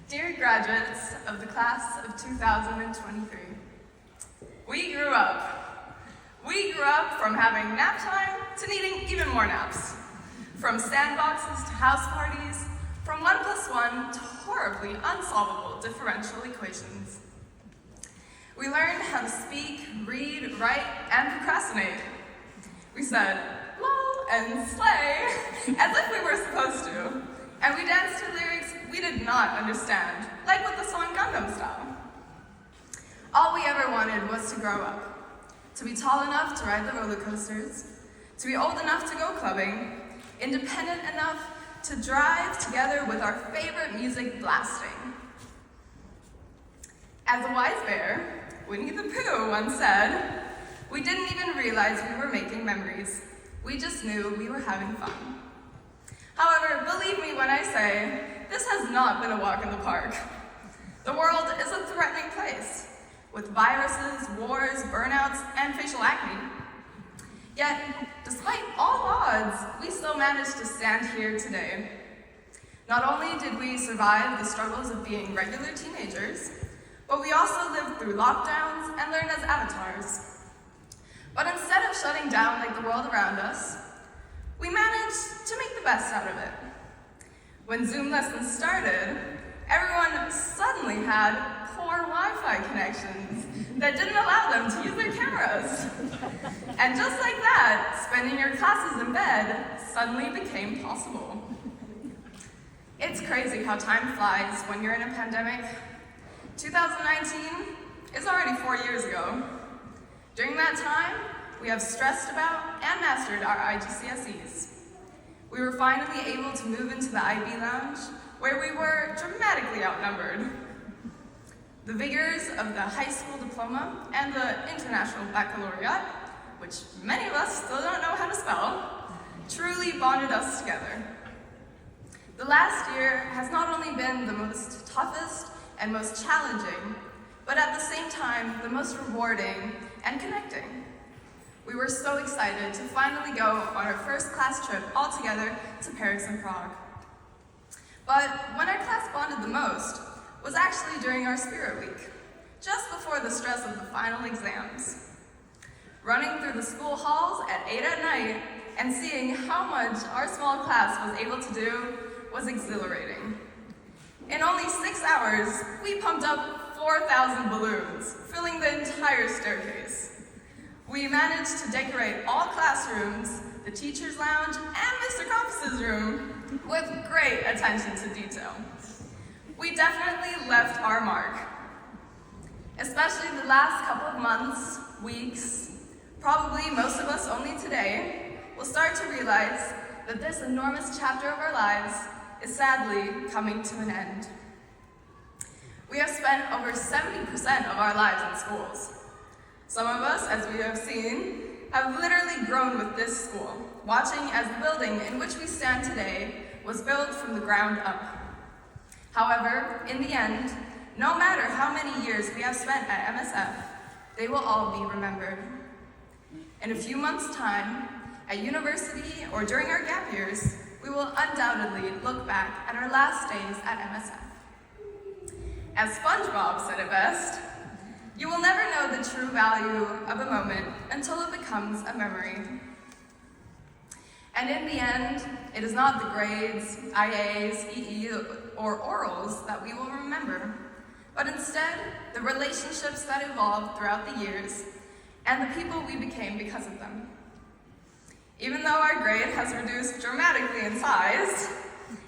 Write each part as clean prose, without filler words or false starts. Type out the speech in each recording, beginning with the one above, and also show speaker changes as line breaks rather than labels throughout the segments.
Dear graduates of the class of 2023, we grew up. We grew up from having nap time to needing even more naps. From sandboxes to house parties, from 1 + 1 to horribly unsolvable differential equations. We learned how to speak, read, write, and procrastinate. We said, lol and slay, as if we were supposed to. And we danced to lyrics we did not understand, like with the song Gangnam Style. All we ever wanted was to grow up, to be tall enough to ride the roller coasters, to be old enough to go clubbing, independent enough to drive together with our favorite music blasting. As a wise bear, Winnie the Pooh once said, we didn't even realize we were making memories. We just knew we were having fun. However, believe me when I say, this has not been a walk in the park. The world is a threatening place, with viruses, wars, burnouts, and facial acne. Yet, despite all odds, we still managed to stand here today. Not only did we survive the struggles of being regular teenagers, but we also lived through lockdowns and learned as avatars. But instead of shutting down like the world around us, we managed to make the best out of it. When Zoom lessons started, everyone suddenly had poor Wi-Fi connections that didn't allow them to use their cameras. And just like that, spending your classes in bed suddenly became possible. It's crazy how time flies when you're in a pandemic. 2019 is already 4 years ago. During that time, we have stressed about and mastered our IGCSEs. We were finally able to move into the IB lounge, where we were dramatically outnumbered. The vigors of the high school diploma and the international baccalaureate, which many of us still don't know how to spell, truly bonded us together. The last year has not only been the most toughest and most challenging, but at the same time, the most rewarding and connecting. We were so excited to finally go on our first class trip all together to Paris and Prague. But when our class bonded the most was actually during our Spirit Week, just before the stress of the final exams. Running through the school halls at 8 at night and seeing how much our small class was able to do was exhilarating. In only 6 hours, we pumped up 4,000 balloons, filling the entire staircase. We managed to decorate all classrooms, the teacher's lounge, and Mr. Compass's room with great attention to detail. We definitely left our mark. Especially the last couple of months, weeks, probably most of us only today, will start to realize that this enormous chapter of our lives is sadly coming to an end. We have spent over 70% of our lives in schools. Some of us, as we have seen, have literally grown with this school, watching as the building in which we stand today was built from the ground up. However, in the end, no matter how many years we have spent at MSF, they will all be remembered. In a few months' time, at university or during our gap years, we will undoubtedly look back at our last days at MSF. As SpongeBob said it best, you will never know the true value of a moment until it becomes a memory. And in the end, it is not the grades, IAs, EE, or orals that we will remember, but instead the relationships that evolved throughout the years and the people we became because of them. Even though our grade has reduced dramatically in size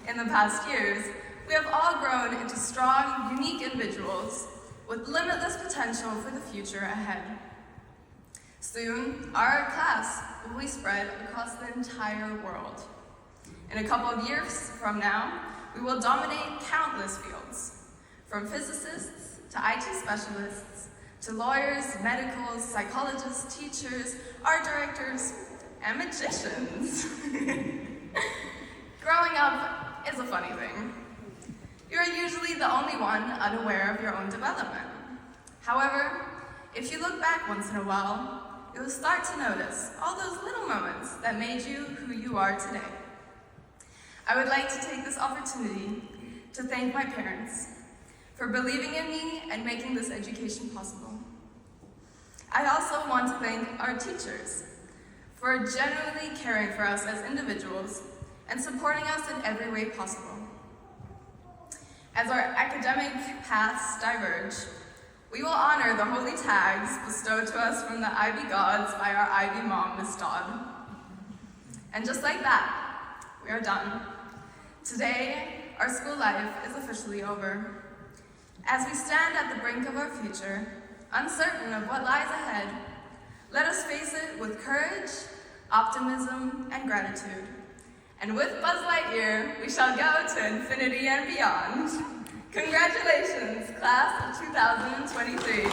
in the past years, we have all grown into strong, unique individuals with limitless potential for the future ahead. Soon, our class will be spread across the entire world. In a couple of years from now, we will dominate countless fields, from physicists to IT specialists, to lawyers, medicals, psychologists, teachers, art directors, and magicians. Growing up is a funny thing. You're usually the only one unaware of your own development. However, if you look back once in a while, you will start to notice all those little moments that made you who you are today. I would like to take this opportunity to thank my parents for believing in me and making this education possible. I also want to thank our teachers for genuinely caring for us as individuals and supporting us in every way possible. As our academic paths diverge, we will honor the holy tags bestowed to us from the IB gods by our IB mom, Miss Dodd. And just like that, we are done. Today, our school life is officially over. As we stand at the brink of our future, uncertain of what lies ahead, let us face it with courage, optimism, and gratitude. And with Buzz Lightyear, we shall go to infinity and beyond. Congratulations, class of 2023.